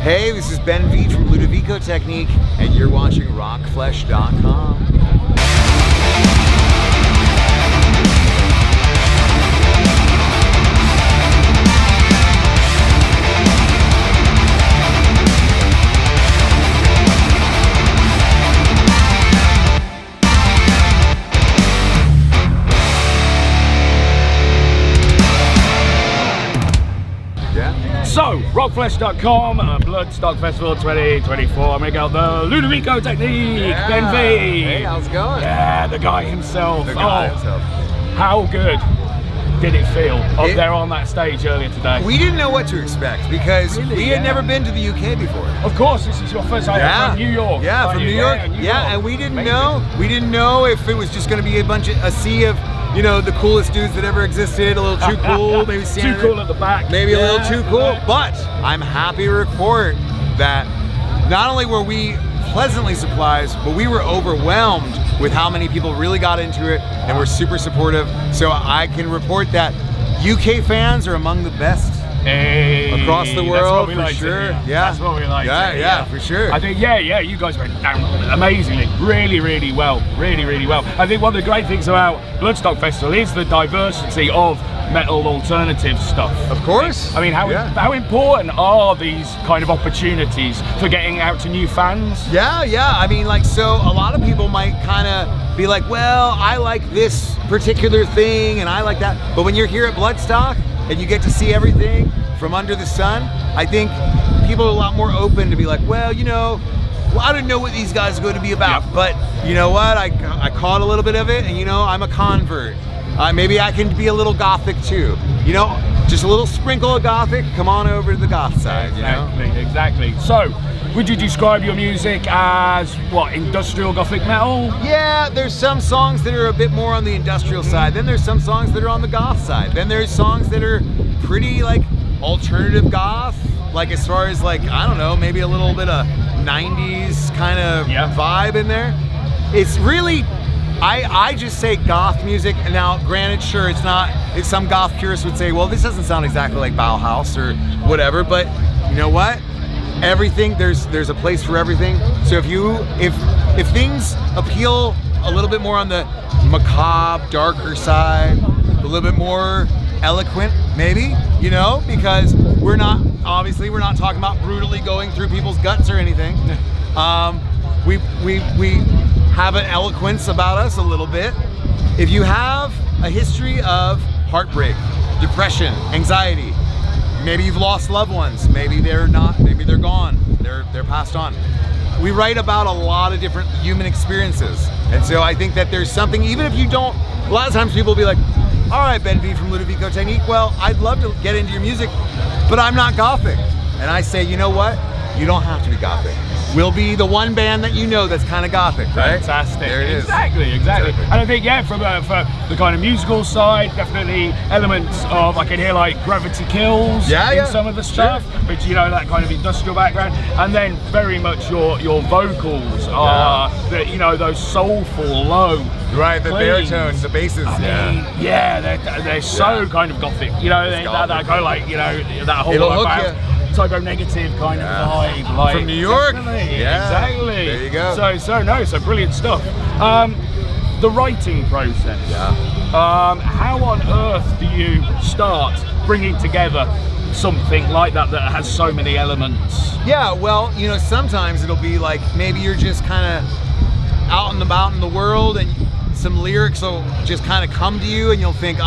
Hey, this is Ben V from Ludovico Technique, and you're watching ROCKFLESH.com. So, ROCKFLESH.com, Bloodstock Festival 2024. I'm gonna go the Ludovico Technique, Ben V. Hey, how's it going? Yeah, the guy himself. The guy himself. How good did it feel up there on that stage earlier today? We didn't know what to expect because we had never been to the UK before. Of course, this is your first time from New York. Yeah, from New York. Yeah, and we didn't know. We didn't know if it was just going to be a sea of, you know, the coolest dudes that ever existed. A little too cool, maybe too cool at the back. Maybe a little too cool. But I'm happy to report that not only were we pleasantly surprised, but we were overwhelmed with how many people really got into it and were super supportive. So I can report that UK fans are among the best across the world, for sure. Yeah, that's what we like. Yeah, for sure. I think, you guys went down amazingly, really well. I think one of the great things about Bloodstock Festival is the diversity of metal alternative stuff. Of course. I mean, how important are these kind of opportunities for getting out to new fans? Yeah. I mean, like, so a lot of people might kind of be like, well, I like this particular thing and I like that. But when you're here at Bloodstock and you get to see everything from under the sun, I think people are a lot more open to be like, well, you know, I don't know what these guys are going to be about, but you know what? I caught a little bit of it, and you know, I'm a convert. Maybe I can be a little gothic too. You know, just a little sprinkle of gothic. Come on over to the goth side. Exactly. So, would you describe your music as what, industrial gothic metal? Yeah, there's some songs that are a bit more on the industrial side. Then there's some songs that are on the goth side. Then there's songs that are pretty like alternative goth, like as far as like, I don't know, maybe a little bit of 90s kind of vibe in there. It's really, I just say goth music, and now granted, sure, it's not, if some goth purists would say, well, this doesn't sound exactly like Bauhaus or whatever, but you know what? Everything, there's a place for everything. So if things appeal a little bit more on the macabre, darker side, a little bit more eloquent, maybe, you know, because we're not talking about brutally going through people's guts or anything. We have an eloquence about us a little bit. If you have a history of heartbreak, depression, anxiety, maybe you've lost loved ones, maybe they're gone, they're passed on. We write about a lot of different human experiences. And so I think that there's something, even if you don't, a lot of times people will be like, all right, Ben V from Ludovico Technique, well, I'd love to get into your music, but I'm not gothic. And I say, you know what? You don't have to be gothic. We'll be the one band that you know that's kind of gothic, right? Fantastic. There it is. Exactly. And I think, for the kind of musical side, definitely elements of, I can hear like Gravity Kills in some of the stuff, which, you know, that kind of industrial background. And then very much your vocals are, you know, those soulful, low, right, the baritones, the basses. They're so kind of gothic. You know, that kind of like, you know, that whole typo negative kind of vibe, like from New York. Exactly. There you go. So brilliant stuff. The writing process. How on earth do you start bringing together something like that has so many elements? Yeah, well, you know, sometimes it'll be like maybe you're just kind of out and about in the world, and some lyrics will just kind of come to you, and you'll think,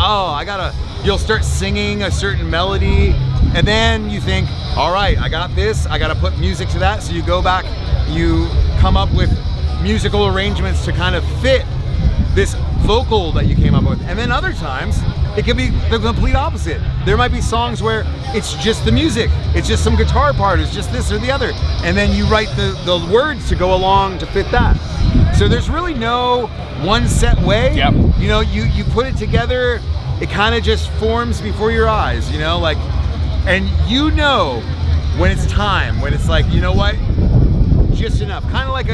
you'll start singing a certain melody, and then you think, all right, I got this, I gotta put music to that. So you go back, you come up with musical arrangements to kind of fit this vocal that you came up with. And then other times, it could be the complete opposite. There might be songs where it's just the music, it's just some guitar part, it's just this or the other. And then you write the words to go along to fit that. So there's really no one set way. You know, you put it together, it kind of just forms before your eyes, you know, like, and you know when it's time, when it's like, you know what, just enough. Kind of like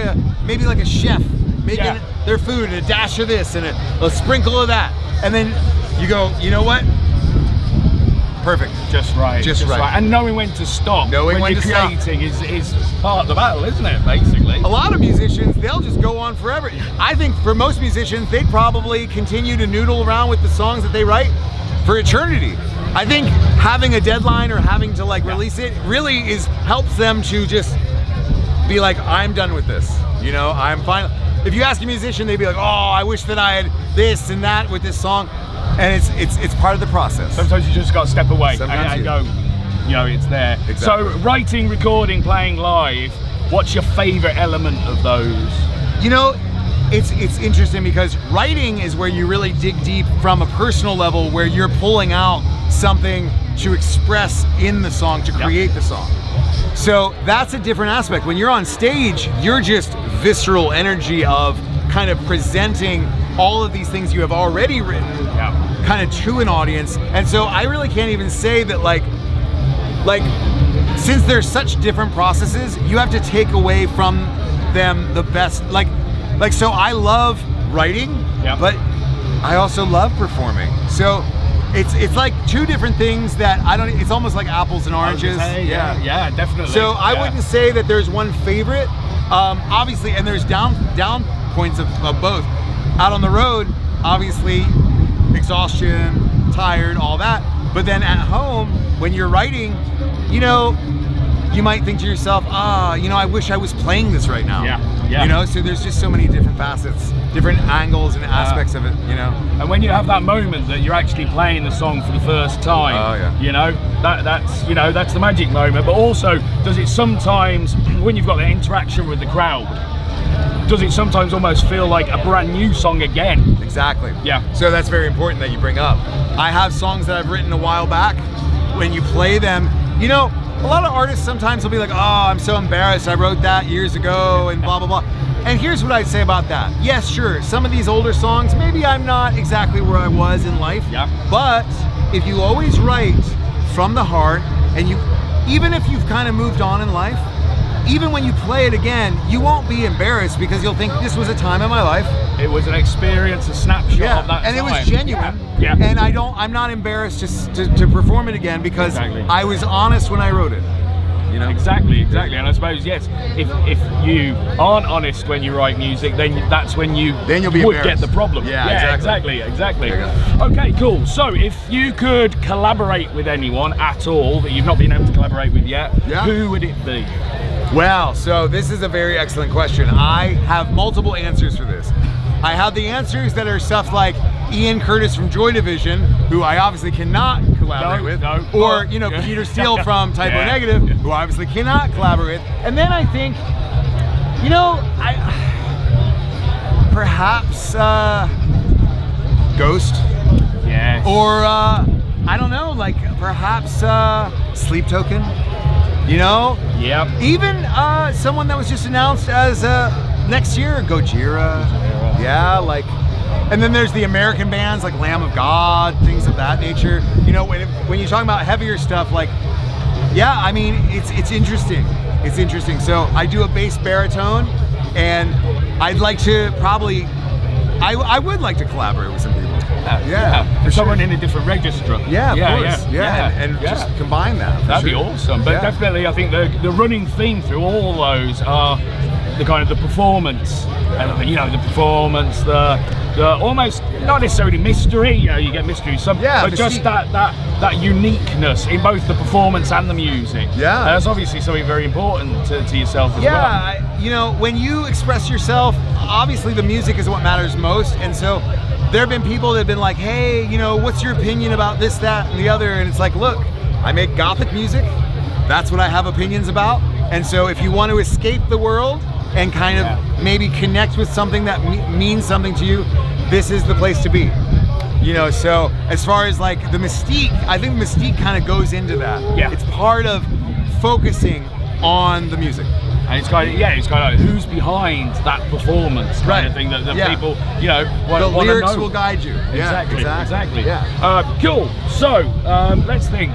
maybe like a chef making their food, a dash of this and a sprinkle of that. And then you go, you know what, Perfect. Just right. Just right. And knowing when to stop. Knowing when you're to stop. creating is part of the battle, isn't it? Basically. A lot of musicians, they'll just go on forever. I think for most musicians, they'd probably continue to noodle around with the songs that they write for eternity. I think having a deadline or having to like release it really helps them to just be like, I'm done with this. You know, I'm fine. If you ask a musician, they'd be like, oh, I wish that I had this and that with this song. And it's part of the process. Sometimes you just got to step away Sometimes and go, you know, it's there. Exactly. So writing, recording, playing live, what's your favorite element of those? You know, it's interesting because writing is where you really dig deep from a personal level, where you're pulling out something to express in the song, to create the song. So that's a different aspect. When you're on stage, you're just visceral energy of kind of presenting all of these things you have already written kind of to an audience. And so I really can't even say that like since there's such different processes, you have to take away from them the best. Like so I love writing, but I also love performing. So it's like two different things that it's almost like apples and oranges. Yeah, definitely. So I wouldn't say that there's one favorite. Obviously, and there's down points of both. Out on the road, obviously, exhaustion, tired, all that. But then at home, when you're writing, you know, you might think to yourself, you know, I wish I was playing this right now. Yeah. You know, so there's just so many different facets, different angles and aspects of it, you know. And when you have that moment that you're actually playing the song for the first time, you know, that's the magic moment. But also, does it sometimes, when you've got the interaction with the crowd, does it sometimes almost feel like a brand new song again? Exactly. Yeah. So that's very important that you bring up. I have songs that I've written a while back. When you play them, you know, a lot of artists sometimes will be like, oh, I'm so embarrassed, I wrote that years ago and blah, blah, blah. And here's what I'd say about that. Yes, sure, some of these older songs, maybe I'm not exactly where I was in life, but if you always write from the heart, and even if you've kind of moved on in life, even when you play it again, you won't be embarrassed because you'll think this was a time in my life. It was an experience, a snapshot of that and time. It was genuine. Yeah. And I'm not embarrassed to perform it again because I was honest when I wrote it. You know? Exactly. And I suppose, yes, if you aren't honest when you write music, then that's when you'll be get the problem. Yeah, exactly. Okay, cool. So if you could collaborate with anyone at all that you've not been able to collaborate with yet, who would it be? Well, so this is a very excellent question. I have multiple answers for this. I have the answers that are stuff like Ian Curtis from Joy Division, who I obviously cannot collaborate with, or you know, Peter Steele from Typo Negative, who I obviously cannot collaborate with. And then I think, you know, perhaps Ghost, or I don't know, like perhaps Sleep Token. You know? Even someone that was just announced as next year, Gojira. Yeah, like, and then there's the American bands like Lamb of God, things of that nature. You know, when you're talking about heavier stuff, like, I mean, it's interesting. It's interesting. So I do a bass baritone, and I'd like to probably, I would like to collaborate with some people. For someone in a different register. And just combine that. That'd be awesome. But definitely, I think the running theme through all those are the kind of the performance, and you know, the performance, the almost not necessarily mystery. You know, you get mystery, but just that uniqueness in both the performance and the music. That's obviously something very important to yourself as well. You know, when you express yourself, obviously the music is what matters most, and so there have been people that have been like, hey, you know, what's your opinion about this, that, and the other? And it's like, look, I make gothic music. That's what I have opinions about. And so if you want to escape the world and kind of maybe connect with something that means something to you, this is the place to be. You know, so as far as like the mystique, I think mystique kind of goes into that. It's part of focusing on the music. And it's kind of who's behind that performance kind of thing that people, you know, want to know. The lyrics will guide you. Exactly. Cool. So let's think.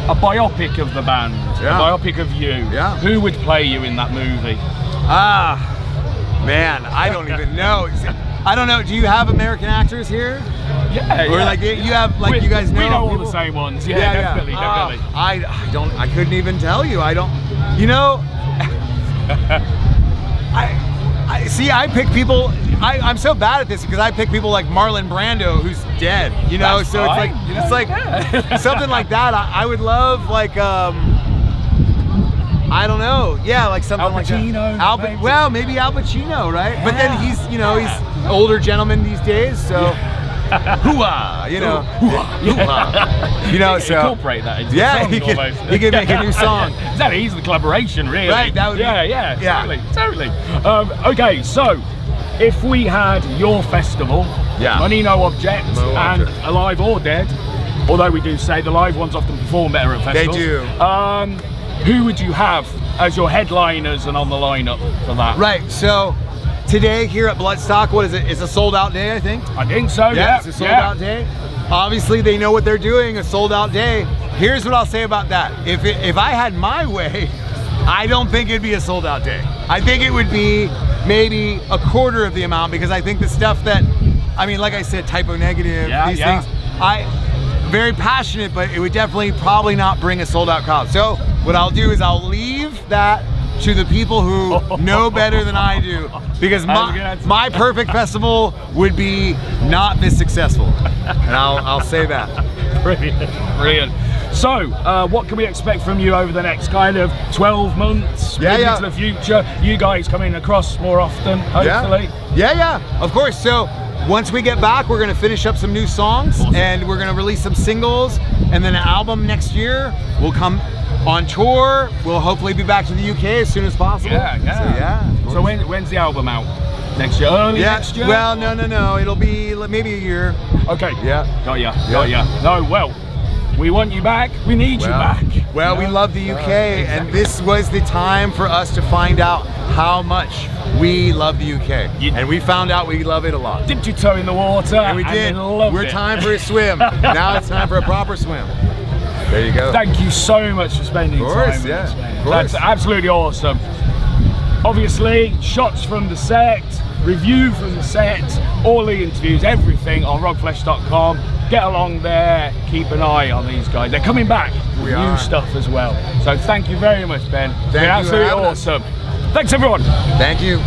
A biopic of the band, a biopic of you. Who would play you in that movie? Man, I don't even know. I don't know. Do you have American actors here? Yeah. Or like you have like you guys know? We know all people? the same ones. Yeah, definitely. I don't. I couldn't even tell you. I don't. You know. I see. I pick people. I'm so bad at this because I pick people like Marlon Brando, who's dead. You know, That's so fine. it's like something like that. I would love like I don't know. Yeah, like something Al like Pacino, that. maybe. Well, maybe Al Pacino, right? Yeah. But then he's he's an older gentleman these days, so hoo-ah, you know, hoo-ah. You know, so incorporate that into yeah, the song almost. he could make a new song. That is the collaboration, really. Right, that would be, yeah, totally. Okay, so if we had your festival, Money No Object, and Alive or Dead, although we do say the live ones often perform better at festivals. They do. Who would you have as your headliners and on the lineup for that? Right, so today here at Bloodstock, what is it? It's a sold out day, I think. I think so, yeah. It's a sold out day. Obviously, they know what they're doing, a sold out day. Here's what I'll say about that. If I had my way, I don't think it'd be a sold out day. I think it would be maybe a quarter of the amount because I think the stuff that, I mean, like I said, typo negative, these things, very passionate, but it would definitely probably not bring a sold out crowd. So what I'll do is I'll leave that to the people who know better than I do, because my perfect festival would be not this successful, and I'll say that. Brilliant. So, what can we expect from you over the next kind of 12 months, into the future? You guys coming across more often, hopefully. Yeah, of course. So once we get back, we're gonna finish up some new songs, and we're gonna release some singles, and then an album next year. We'll come on tour. We'll hopefully be back to the UK as soon as possible. So when's the album out? Next year? Early next year? Well, no. It'll be maybe a year. Okay. Yeah. Got ya. No, well, we want you back. We need you back. Well, we love the UK, and this was the time for us to find out how much we love the UK. And we found out we love it a lot. Dipped your toe in the water. And we did. We're time for a swim. Now it's time for a proper swim. There you go. Thank you so much for spending time with us, man. That's absolutely awesome. Obviously, shots from the set, review from the set, all the interviews, everything on rockflesh.com. Get along there, keep an eye on these guys. They're coming back with new stuff as well. So thank you very much, Ben. It's been absolutely awesome. Thanks, everyone. Thank you.